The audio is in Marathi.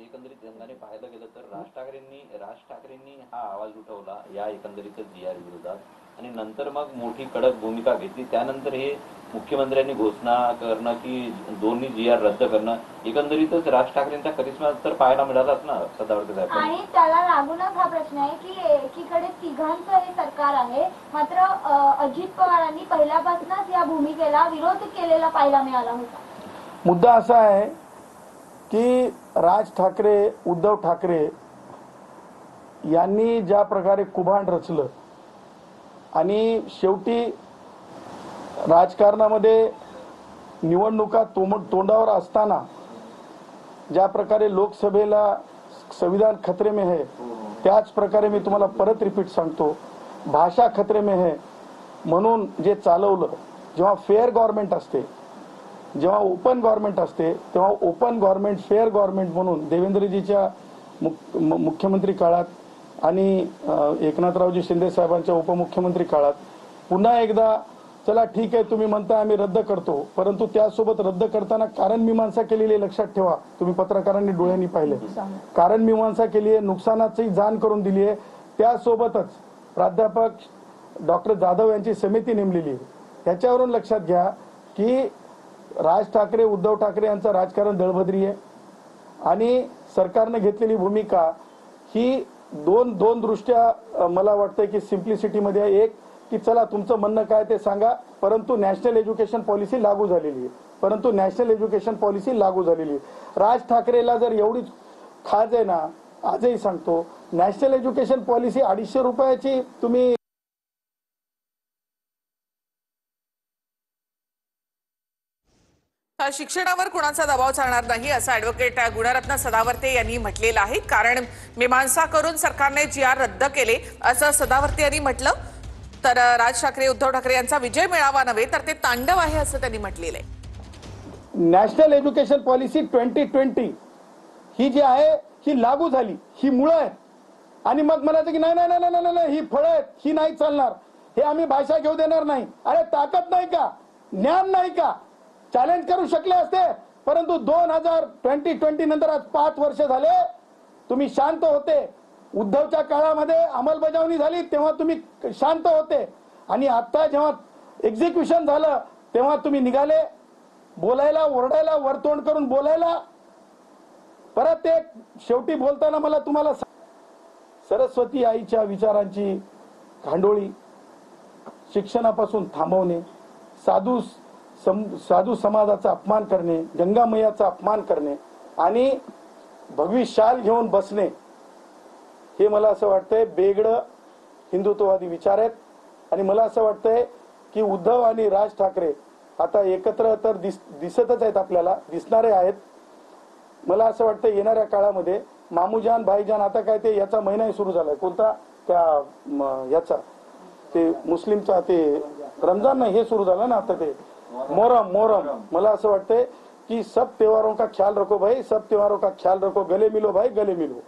एकंदरीत रंगाने पाहायला गेलं तर राज ठाकरेंनी हा आवाज उठवला या एकंदरीत जीआर विरोधात आणि नंतर मग मोठी कडक भूमिका घेतली। त्यानंतर हे मुख्यमंत्र्यांनी घोषणा करणं की दोन्ही जीआर रद्द करणं, एकंदरीतच राज ठाकरेंचा करिश्मा तर पाहायला मिळालाच ना सदावर्ते साहेब। आणि त्याला लागूनच हा प्रश्न आहे की एकीकडे तिघांचं हे सरकार आहे, मात्र अजित पवारांनी पहिल्यापासूनच या भूमिकेला विरोध केलेला पाहायला मिळाला होता। मुद्दा असा आहे की राज ठाकरे, उद्धव ठाकरे यांनी ज्या प्रकारे कुभांड रचलं आणि शेवटी राजकारणामध्ये निवडणुका तोंडावर असताना ज्या प्रकारे लोकसभेला संविधान खतरे में है, त्याच प्रकारे मी तुम्हाला परत रिपीट सांगतो, भाषा खतरे में है म्हणून जे चालवलं, जेव्हा फेअर गव्हर्नमेंट असते, जेव्हा ओपन गव्हर्नमेंट असते, तेव्हा ओपन गव्हर्नमेंट फेअर गव्हर्नमेंट म्हणून देवेंद्रजीच्या मुख्यमंत्री काळात आणि एकनाथरावजी शिंदे साहेबांच्या उपमुख्यमंत्री काळात पुन्हा एकदा चला ठीक आहे तुम्ही म्हणता आम्ही रद्द करतो, परंतु त्यासोबत रद्द करताना कारण मीमांसा केलेली लक्षात ठेवा, तुम्ही पत्रकारांनी डोळ्यांनी पाहिले, कारण मीमांसा केली आहे, नुकसानाची जाण करून दिली आहे। त्यासोबतच प्राध्यापक डॉक्टर जाधव यांची समिती नेमलेली आहे। त्याच्यावरून लक्षात घ्या की राज ठाकरे, उद्धव ठाकरे यांचं राजकारण दळभद्री आहे आणि सरकारने घेतलेली भूमिका ही दोन दृष्ट्या मला वाटतं की सिम्प्लिसिटी मध्ये आहे। एक की चला तुमचं म्हणणं काय ते सांगा, परंतु नॅशनल एज्युकेशन पॉलिसी लागू झालेली आहे, परंतु नॅशनल एज्युकेशन पॉलिसी लागू झालेली आहे। राज ठाकरेला जर एवढीच खाज आहे ना, आजही सांगतो, नॅशनल एज्युकेशन पॉलिसी 250 रुपयाची तुम्ही शिक्षणावर कुणाचा दबाव चालणार नाही असं ॲडव्होकेट गुणरत्न सदावर्ते यांनी म्हटलेलं आहे। कारण मीमांसा करून सरकारने जीआर रद्द केले असं सदावर्ते यांनी म्हटलं। तर राज ठाकरे, उद्धव ठाकरे यांचा विजय मिळावा नव्हे तर ते तांडव आहे असं त्यांनी म्हटलेलं आहे। नॅशनल एज्युकेशन पॉलिसी 2020 ही जी आहे ही लागू झाली, ही मुळं आहे आणि मग म्हणायचं की नाही नाही नाही नाही नाही ही फळं आहेत, ही नाही चालणार, हे आम्ही भाषा घेऊ देणार नाही। अरे ताकद नाही का, ज्ञान नाही का, चॅलेंज करू शकले असते, परंतु 2020 नंतर आज 5 वर्ष झाले तुम्ही शांत होते। उद्धवच्या काळामध्ये अंमलबजावणी झाली तेव्हा तुम्ही शांत होते आणि आता जेव्हा एक्झिक्युशन झालं तेव्हा तुम्ही निघाले बोलायला, ओरडायला, वरतोंड करून बोलायला। परत एक शेवटी बोलताना मला तुम्हाला सरस्वती आईच्या विचारांची खांडोळी, शिक्षणापासून थांबवणे, साधू समाजाचा अपमान करणे, गंगा मैयाचा अपमान करणे आणि भगवी शाल घेऊन बसणे, हे मला असं वाटतंय बेगडं हिंदुत्ववादी विचार आहेत। आणि मला असं वाटतंय की उद्धव आणि राज ठाकरे आता एकत्र तर दिसतच आहेत, आपल्याला दिसणारे आहेत। मला असं वाटतं येणाऱ्या काळामध्ये मामूजान, भाईजान, आता काय ते याचा महिनाही सुरू झालाय, कोणता त्या याचा ते मुस्लिमचा ते रमजान नाही, हे सुरू झालं ना आता ते मोहरम। मला असं वाटतंय कि सब त्योहारों का ख्याल रखो भाई, सब त्योहारों का ख्याल रखो, गले मिलो भाई, गले मिलो।